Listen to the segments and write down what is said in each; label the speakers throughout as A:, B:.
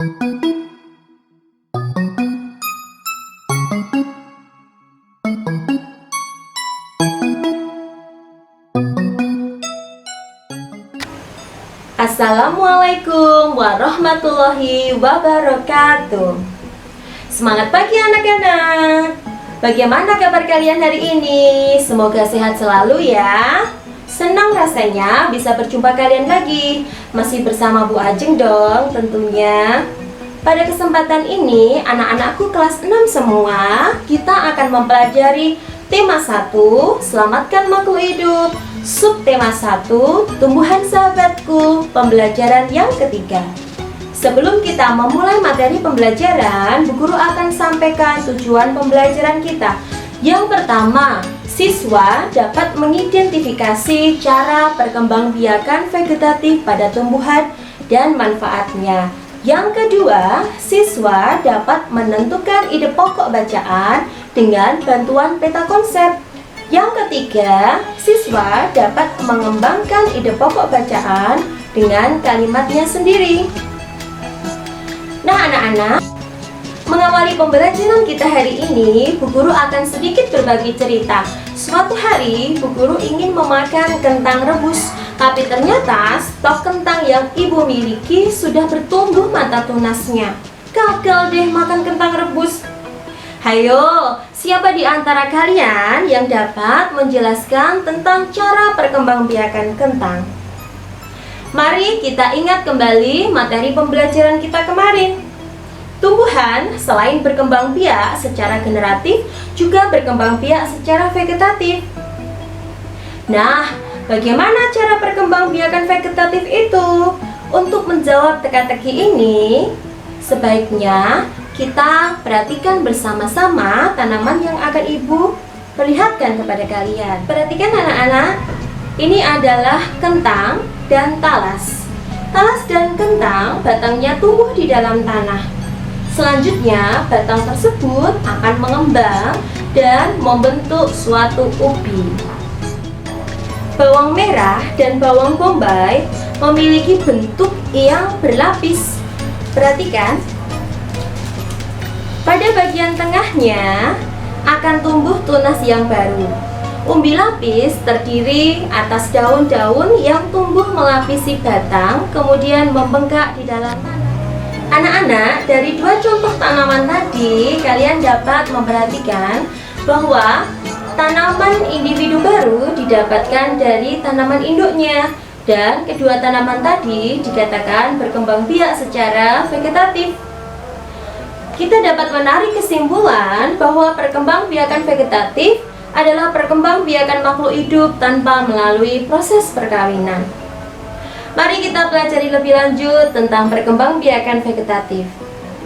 A: Assalamualaikum warahmatullahi wabarakatuh. Semangat pagi anak-anak. Bagaimana kabar kalian hari ini? Semoga sehat selalu ya. Senang rasanya bisa berjumpa kalian lagi. Masih bersama Bu Ajeng dong tentunya. Pada kesempatan ini anak-anakku kelas 6 semua, kita akan mempelajari tema 1, Selamatkan Makhluk Hidup. Subtema 1, Tumbuhan Sahabatku, pembelajaran yang ketiga. Sebelum kita memulai materi pembelajaran, Bu Guru akan sampaikan tujuan pembelajaran kita. Yang pertama, siswa dapat mengidentifikasi cara perkembangbiakan vegetatif pada tumbuhan dan manfaatnya. Yang kedua, siswa dapat menentukan ide pokok bacaan dengan bantuan peta konsep. Yang ketiga, siswa dapat mengembangkan ide pokok bacaan dengan kalimatnya sendiri. Nah anak-anak, mengawali pembelajaran kita hari ini, Bu Guru akan sedikit berbagi cerita. Suatu hari, Bu Guru ingin memakan kentang rebus, tapi ternyata stok kentang yang ibu miliki sudah bertumbuh mata tunasnya. Gagal deh makan kentang rebus. Hayo, siapa di antara kalian yang dapat menjelaskan tentang cara perkembangbiakan kentang? Mari kita ingat kembali materi pembelajaran kita kemarin. Tumbuhan selain berkembang biak secara generatif, juga berkembang biak secara vegetatif. Nah, bagaimana cara perkembangbiakan vegetatif itu? Untuk menjawab teka-teki ini, sebaiknya kita perhatikan bersama-sama tanaman yang akan ibu perlihatkan kepada kalian. Perhatikan anak-anak, ini adalah kentang dan talas. Talas dan kentang batangnya tumbuh di dalam tanah. Selanjutnya batang tersebut akan mengembang dan membentuk suatu ubi. Bawang merah dan bawang bombay memiliki bentuk yang berlapis. Perhatikan, pada bagian tengahnya akan tumbuh tunas yang baru. Umbi lapis terdiri atas daun-daun yang tumbuh melapisi batang, kemudian membengkak di dalam tanah. Anak-anak, dari dua contoh tanaman tadi, kalian dapat memperhatikan bahwa tanaman individu baru didapatkan dari tanaman induknya, dan kedua tanaman tadi dikatakan berkembang biak secara vegetatif. Kita dapat menarik kesimpulan bahwa perkembangbiakan vegetatif adalah perkembangbiakan makhluk hidup tanpa melalui proses perkawinan. Mari kita pelajari lebih lanjut tentang perkembangbiakan vegetatif.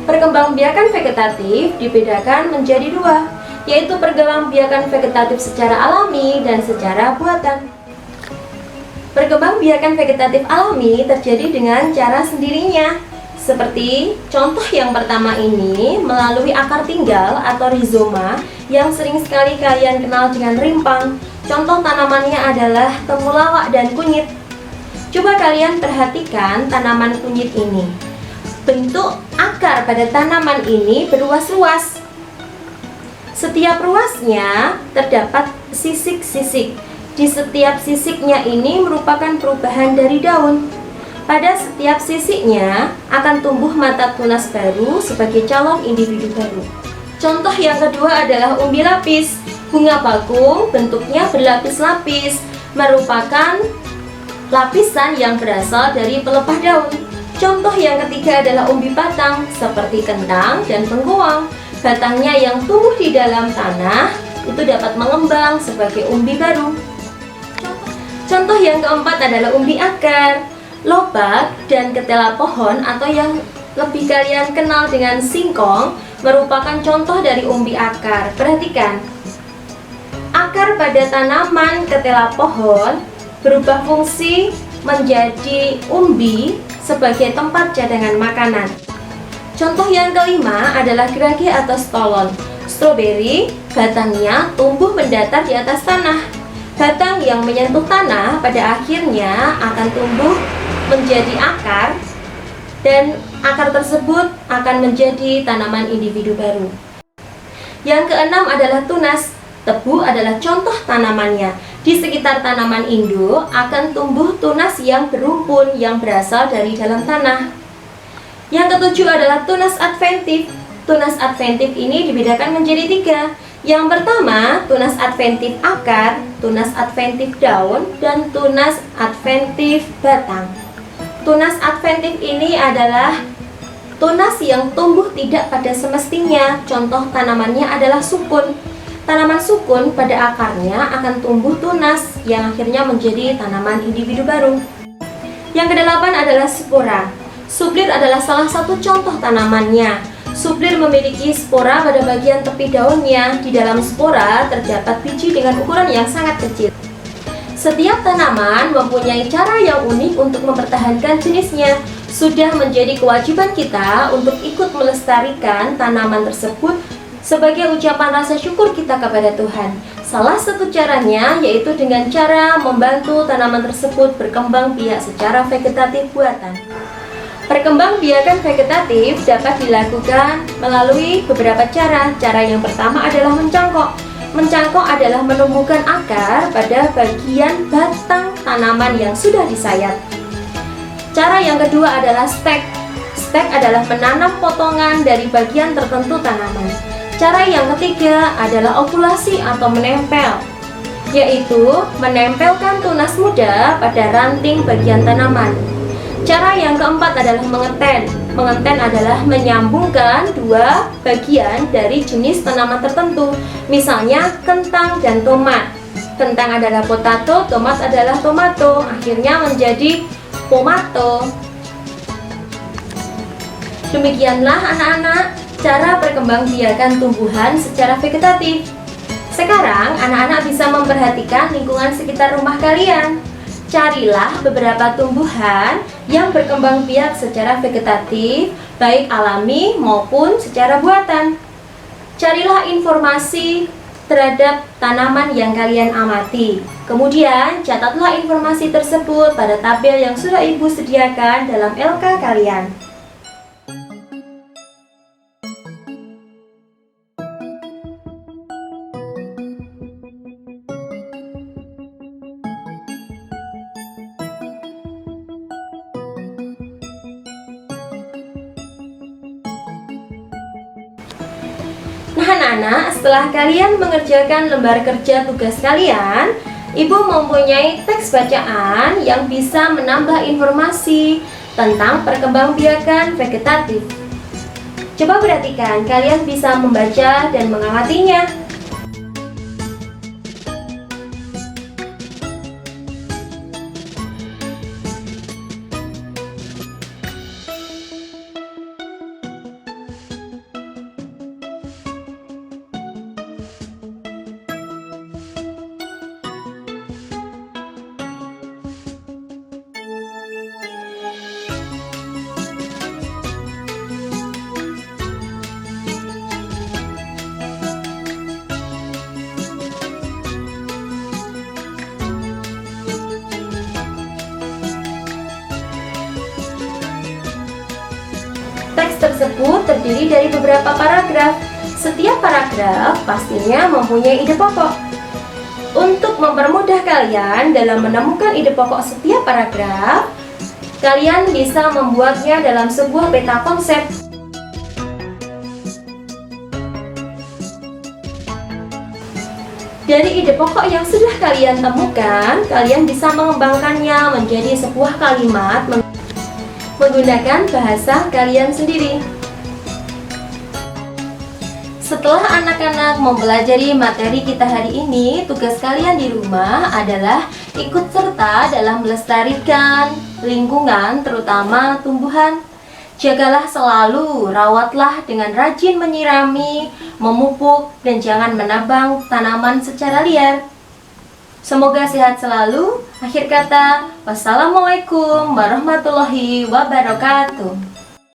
A: Perkembangbiakan vegetatif dibedakan menjadi dua, yaitu perkembangbiakan vegetatif secara alami dan secara buatan. Perkembangbiakan vegetatif alami terjadi dengan cara sendirinya. Seperti contoh yang pertama ini, melalui akar tinggal atau rizoma yang sering sekali kalian kenal dengan rimpang. Contoh tanamannya adalah temulawak dan kunyit. Coba kalian perhatikan tanaman kunyit ini. Bentuk akar pada tanaman ini berluas-luas. Setiap ruasnya terdapat sisik-sisik. Di setiap sisiknya ini merupakan perubahan dari daun. Pada setiap sisiknya akan tumbuh mata tunas baru sebagai calon individu baru. Contoh yang kedua adalah umbi lapis. Bunga bakung bentuknya berlapis-lapis, merupakan lapisan yang berasal dari pelepah daun. Contoh yang ketiga adalah umbi batang, seperti kentang dan bengkoang. Batangnya yang tumbuh di dalam tanah itu dapat mengembang sebagai umbi baru. Contoh yang keempat adalah umbi akar. Lobak dan ketela pohon atau yang lebih kalian kenal dengan singkong merupakan contoh dari umbi akar. Perhatikan, akar pada tanaman ketela pohon berubah fungsi menjadi umbi sebagai tempat cadangan makanan. Contoh yang kelima adalah gerage atau stolon. Stroberi, batangnya tumbuh mendatar di atas tanah. Batang yang menyentuh tanah pada akhirnya akan tumbuh menjadi akar, dan akar tersebut akan menjadi tanaman individu baru. Yang keenam adalah tunas. Tebu adalah contoh tanamannya. Di sekitar tanaman induk akan tumbuh tunas yang berumpun yang berasal dari dalam tanah. Yang ketujuh adalah tunas adventif. Tunas adventif ini dibedakan menjadi 3. Yang pertama, tunas adventif akar, tunas adventif daun, dan tunas adventif batang. Tunas adventif ini adalah tunas yang tumbuh tidak pada semestinya. Contoh tanamannya adalah sukun. Tanaman sukun pada akarnya akan tumbuh tunas yang akhirnya menjadi tanaman individu baru. Yang kedelapan adalah spora. Suplir adalah salah satu contoh tanamannya. Suplir memiliki spora pada bagian tepi daunnya. Di dalam spora terdapat biji dengan ukuran yang sangat kecil. Setiap tanaman mempunyai cara yang unik untuk mempertahankan jenisnya. Sudah menjadi kewajiban kita untuk ikut melestarikan tanaman tersebut sebagai ucapan rasa syukur kita kepada Tuhan. Salah satu caranya yaitu dengan cara membantu tanaman tersebut berkembang biak secara vegetatif buatan. Perkembangbiakan vegetatif dapat dilakukan melalui beberapa cara. Cara yang pertama adalah mencangkok. Mencangkok adalah menumbuhkan akar pada bagian batang tanaman yang sudah disayat. Cara yang kedua adalah stek. Stek adalah menanam potongan dari bagian tertentu tanaman. Cara yang ketiga adalah ovulasi atau menempel, yaitu menempelkan tunas muda pada ranting bagian tanaman. Cara yang keempat adalah mengeten. Mengeten adalah menyambungkan dua bagian dari jenis tanaman tertentu. Misalnya kentang dan tomat. Kentang adalah potato, tomat adalah tomato. Akhirnya menjadi pomato. Demikianlah anak-anak cara perkembangbiakan tumbuhan secara vegetatif. Sekarang anak-anak bisa memperhatikan lingkungan sekitar rumah kalian. Carilah beberapa tumbuhan yang berkembang biak secara vegetatif, baik alami maupun secara buatan. Carilah informasi terhadap tanaman yang kalian amati. Kemudian, catatlah informasi tersebut pada tabel yang sudah Ibu sediakan dalam LK kalian. Nah anak-anak, setelah kalian mengerjakan lembar kerja tugas kalian, Ibu mempunyai teks bacaan yang bisa menambah informasi tentang perkembangbiakan vegetatif. Coba perhatikan, kalian bisa membaca dan mengamatinya. Teks tersebut terdiri dari beberapa paragraf. Setiap paragraf pastinya mempunyai ide pokok. Untuk mempermudah kalian dalam menemukan ide pokok setiap paragraf, kalian bisa membuatnya dalam sebuah peta konsep. Dari ide pokok yang sudah kalian temukan, kalian bisa mengembangkannya menjadi sebuah kalimat menggunakan bahasa kalian sendiri. Setelah anak-anak mempelajari materi kita hari ini, tugas kalian di rumah adalah ikut serta dalam melestarikan lingkungan, terutama tumbuhan. Jagalah selalu, rawatlah dengan rajin menyirami, memupuk, dan jangan menabang tanaman secara liar. Semoga sehat selalu. Akhir kata, wassalamualaikum warahmatullahi wabarakatuh.